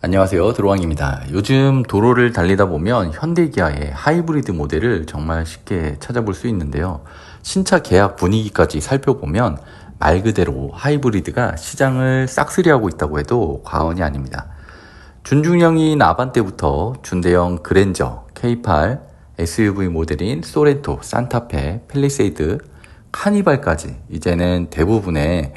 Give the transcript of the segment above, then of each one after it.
안녕하세요, 드로왕입니다. 요즘 도로를 달리다 보면 현대기아의 하이브리드 모델을 정말 쉽게 찾아볼 수 있는데요. 신차 계약 분위기까지 살펴보면 말 그대로 하이브리드가 시장을 싹쓸이하고 있다고 해도 과언이 아닙니다. 준중형인 아반떼부터 준대형 그랜저, K8, SUV 모델인 소렌토, 산타페, 팰리세이드, 카니발까지 이제는 대부분의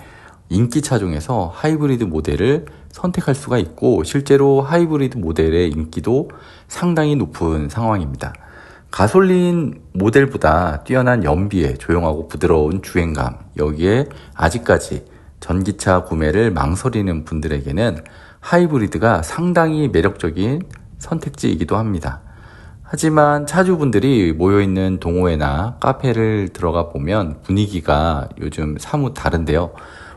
인기 차종에서 하이브리드 모델을 선택할 수가 있고, 실제로 하이브리드 모델의 인기도 상당히 높은 상황입니다. 가솔린 모델보다 뛰어난 연비에 조용하고 부드러운 주행감, 여기에 아직까지 전기차 구매를 망설이는 분들에게는 하이브리드가 상당히 매력적인 선택지이기도 합니다. 하지만 차주분들이 모여있는 동호회나 카페를 들어가 보면 분위기가 요즘 사뭇 다른데요.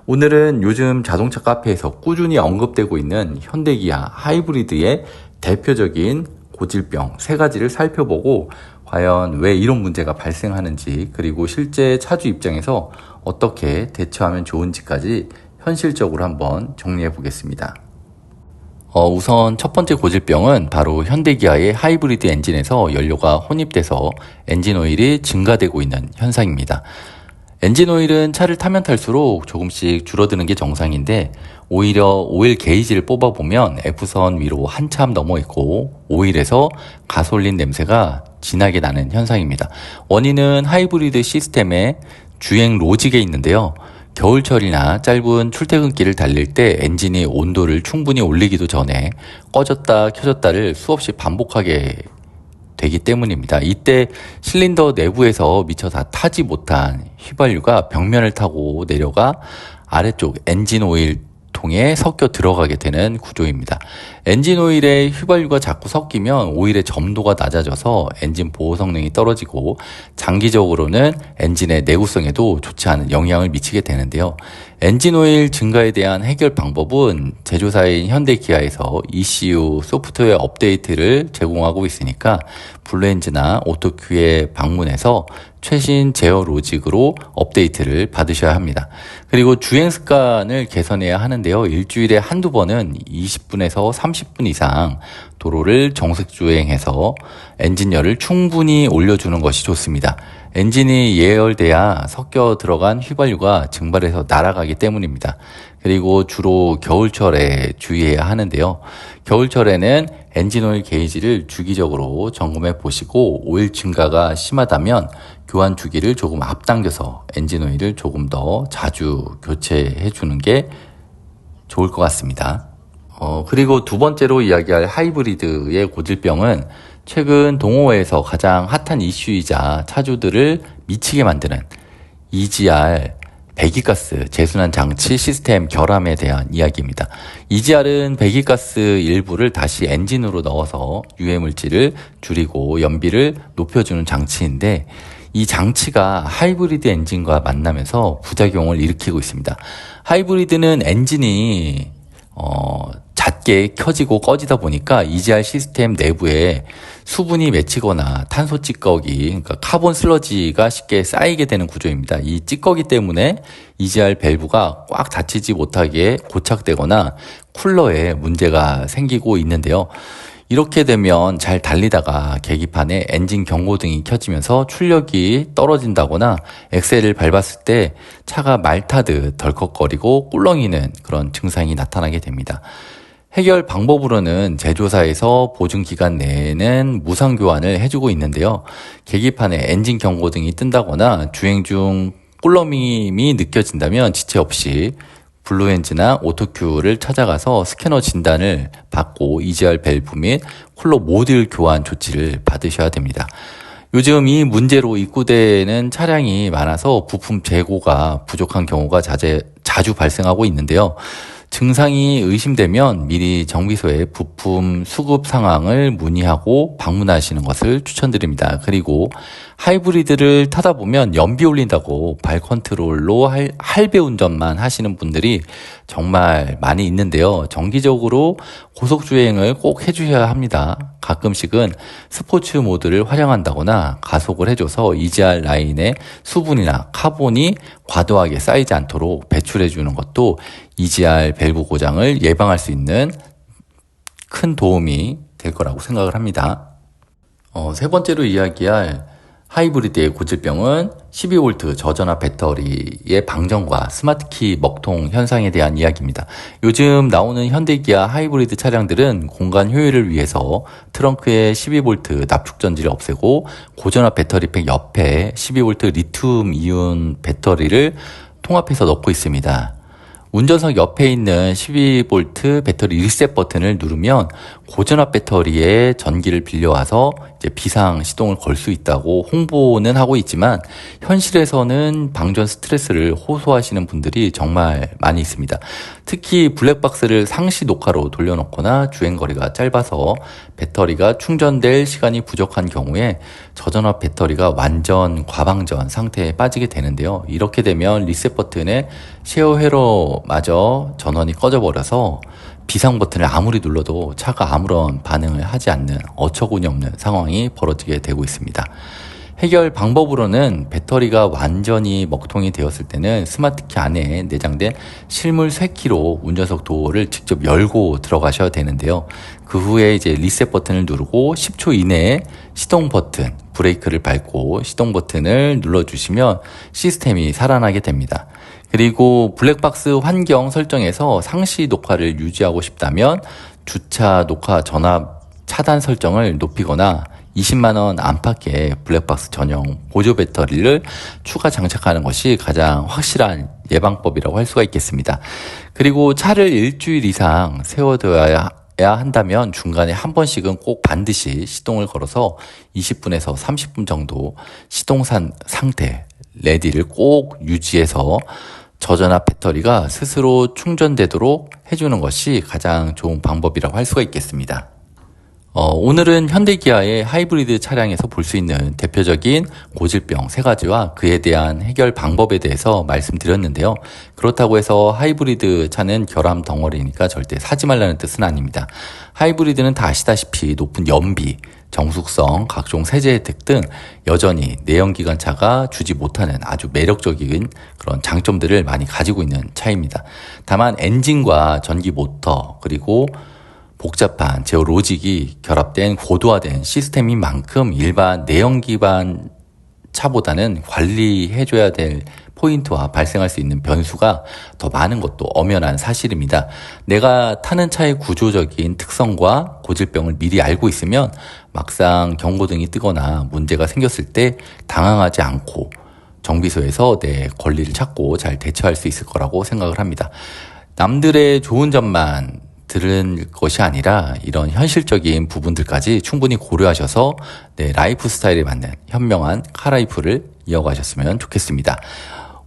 오늘은 요즘 자동차 카페에서 꾸준히 언급되고 있는 현대기아 하이브리드의 대표적인 고질병 3가지를 살펴보고, 과연 왜 이런 문제가 발생하는지, 그리고 실제 차주 입장에서 어떻게 대처하면 좋은지까지 현실적으로 한번 정리해 보겠습니다. 우선 첫 번째 고질병은 바로 현대기아의 하이브리드 엔진에서 연료가 혼입돼서 엔진 오일이 증가되고 있는 현상입니다. 엔진 오일은 차를 타면 탈수록 조금씩 줄어드는 게 정상인데, 오히려 오일 게이지를 뽑아보면 F선 위로 한참 넘어 있고 오일에서 가솔린 냄새가 진하게 나는 현상입니다. 원인은 하이브리드 시스템의 주행 로직에 있는데요. 겨울철이나 짧은 출퇴근길을 달릴 때 엔진이 온도를 충분히 올리기도 전에 꺼졌다 켜졌다를 수없이 반복하게 되기 때문입니다. 이때 실린더 내부에서 미처 다 타지 못한 휘발유가 벽면을 타고 내려가 아래쪽 엔진 오일 통에 섞여 들어가게 되는 구조입니다. 엔진 오일에 휘발유가 자꾸 섞이면 오일의 점도가 낮아져서 엔진 보호 성능이 떨어지고 장기적으로는 엔진의 내구성에도 좋지 않은 영향을 미치게 되는데요. 엔진 오일 증가에 대한 해결 방법은 제조사인 현대기아에서 ECU 소프트웨어 업데이트를 제공하고 있으니까 블루엔즈나 오토큐에 방문해서 최신 제어 로직으로 업데이트를 받으셔야 합니다. 그리고 주행 습관을 개선해야 하는데요. 일주일에 한두 번은 20분에서 30분 이상 도로를 정속 주행해서 엔진열을 충분히 올려주는 것이 좋습니다. 엔진이 예열돼야 섞여 들어간 휘발유가 증발해서 날아가기 때문입니다. 그리고 주로 겨울철에 주의해야 하는데요. 겨울철에는 엔진오일 게이지를 주기적으로 점검해 보시고, 오일 증가가 심하다면 교환 주기를 조금 앞당겨서 엔진오일을 조금 더 자주 교체해 주는 게 좋을 것 같습니다. 그리고 두 번째로 이야기할 하이브리드의 고질병은 최근 동호회에서 가장 핫한 이슈이자 차주들을 미치게 만드는 EGR 배기가스 재순환 장치 시스템 결함에 대한 이야기입니다. EGR은 배기가스 일부를 다시 엔진으로 넣어서 유해물질을 줄이고 연비를 높여주는 장치인데, 이 장치가 하이브리드 엔진과 만나면서 부작용을 일으키고 있습니다. 하이브리드는 엔진이 잦게 켜지고 꺼지다 보니까 EGR 시스템 내부에 수분이 맺히거나 탄소 찌꺼기, 그러니까 카본 슬러지가 쉽게 쌓이게 되는 구조입니다. 이 찌꺼기 때문에 EGR 밸브가 꽉 닫히지 못하게 고착되거나 쿨러에 문제가 생기고 있는데요. 이렇게 되면 잘 달리다가 계기판에 엔진 경고등이 켜지면서 출력이 떨어진다거나 엑셀을 밟았을 때 차가 말 타듯 덜컥거리고 꿀렁이는 그런 증상이 나타나게 됩니다. 해결 방법으로는 제조사에서 보증기간 내에는 무상 교환을 해주고 있는데요. 계기판에 엔진 경고등이 뜬다거나 주행 중 꿀렁임이 느껴진다면 지체 없이 블루엔즈나 오토큐를 찾아가서 스캐너 진단을 받고 EGR 밸브 및 쿨러 모듈 교환 조치를 받으셔야 됩니다. 요즘 이 문제로 입고되는 차량이 많아서 부품 재고가 부족한 경우가 자주 발생하고 있는데요. 증상이 의심되면 미리 정비소에 부품 수급 상황을 문의하고 방문하시는 것을 추천드립니다. 그리고 하이브리드를 타다 보면 연비 올린다고 발 컨트롤로 할배 운전만 하시는 분들이 정말 많이 있는데요. 정기적으로 고속주행을 꼭 해주셔야 합니다. 가끔씩은 스포츠 모드를 활용한다거나 가속을 해줘서 EGR 라인에 수분이나 카본이 과도하게 쌓이지 않도록 배출해 주는 것도 EGR 밸브 고장을 예방할 수 있는 큰 도움이 될 거라고 생각을 합니다. 세 번째로 이야기할 하이브리드의 고질병은 12V 저전압 배터리의 방전과 스마트키 먹통 현상에 대한 이야기입니다. 요즘 나오는 현대기아 하이브리드 차량들은 공간 효율을 위해서 트렁크에 12V 납축 전지를 없애고 고전압 배터리팩 옆에 12V 리튬 이온 배터리를 통합해서 넣고 있습니다. 운전석 옆에 있는 12V 배터리 리셋 버튼을 누르면 고전압 배터리에 전기를 빌려와서 이제 비상 시동을 걸 수 있다고 홍보는 하고 있지만 현실에서는 방전 스트레스를 호소하시는 분들이 정말 많이 있습니다. 특히 블랙박스를 상시 녹화로 돌려놓거나 주행거리가 짧아서 배터리가 충전될 시간이 부족한 경우에 저전압 배터리가 완전 과방전 상태에 빠지게 되는데요. 이렇게 되면 리셋 버튼에 쉐어 회로마저 전원이 꺼져버려서 비상 버튼을 아무리 눌러도 차가 아무런 반응을 하지 않는 어처구니 없는 상황이 벌어지게 되고 있습니다. 해결 방법으로는 배터리가 완전히 먹통이 되었을 때는 스마트키 안에 내장된 실물 쇠키로 운전석 도어를 직접 열고 들어가셔야 되는데요. 그 후에 이제 리셋 버튼을 누르고 10초 이내에 시동 버튼, 브레이크를 밟고 시동 버튼을 눌러주시면 시스템이 살아나게 됩니다. 그리고 블랙박스 환경 설정에서 상시 녹화를 유지하고 싶다면 주차 녹화 전압 차단 설정을 높이거나 20만원 안팎의 블랙박스 전용 보조 배터리를 추가 장착하는 것이 가장 확실한 예방법이라고 할 수가 있겠습니다. 그리고 차를 일주일 이상 세워둬야 한다면 중간에 한 번씩은 꼭 반드시 시동을 걸어서 20분에서 30분 정도 시동산 상태, 레디를 꼭 유지해서 저전압 배터리가 스스로 충전되도록 해주는 것이 가장 좋은 방법이라고 할 수가 있겠습니다. 오늘은 현대기아의 하이브리드 차량에서 볼 수 있는 대표적인 고질병 3가지와 그에 대한 해결 방법에 대해서 말씀드렸는데요. 그렇다고 해서 하이브리드 차는 결함 덩어리니까 절대 사지 말라는 뜻은 아닙니다. 하이브리드는 다 아시다시피 높은 연비, 정숙성, 각종 세제 혜택 등 여전히 내연기관차가 주지 못하는 아주 매력적인 그런 장점들을 많이 가지고 있는 차입니다. 다만 엔진과 전기 모터 그리고 복잡한 제어 로직이 결합된 고도화된 시스템인 만큼 일반 내연기관 차보다는 관리해줘야 될 포인트와 발생할 수 있는 변수가 더 많은 것도 엄연한 사실입니다. 내가 타는 차의 구조적인 특성과 고질병을 미리 알고 있으면 막상 경고등이 뜨거나 문제가 생겼을 때 당황하지 않고 정비소에서 내 권리를 찾고 잘 대처할 수 있을 거라고 생각을 합니다. 남들의 좋은 점만 들은 것이 아니라 이런 현실적인 부분들까지 충분히 고려하셔서 내 라이프 스타일에 맞는 현명한 카라이프를 이어가셨으면 좋겠습니다.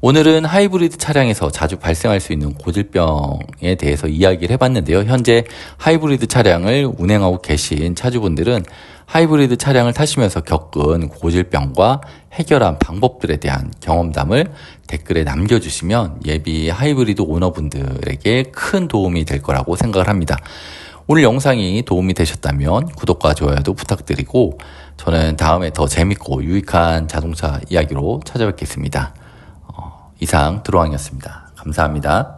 오늘은 하이브리드 차량에서 자주 발생할 수 있는 고질병에 대해서 이야기를 해봤는데요. 현재 하이브리드 차량을 운행하고 계신 차주분들은 하이브리드 차량을 타시면서 겪은 고질병과 해결한 방법들에 대한 경험담을 댓글에 남겨주시면 예비 하이브리드 오너분들에게 큰 도움이 될 거라고 생각을 합니다. 오늘 영상이 도움이 되셨다면 구독과 좋아요도 부탁드리고 저는 다음에 더 재밌고 유익한 자동차 이야기로 찾아뵙겠습니다. 이상 드로왕이었습니다. 감사합니다.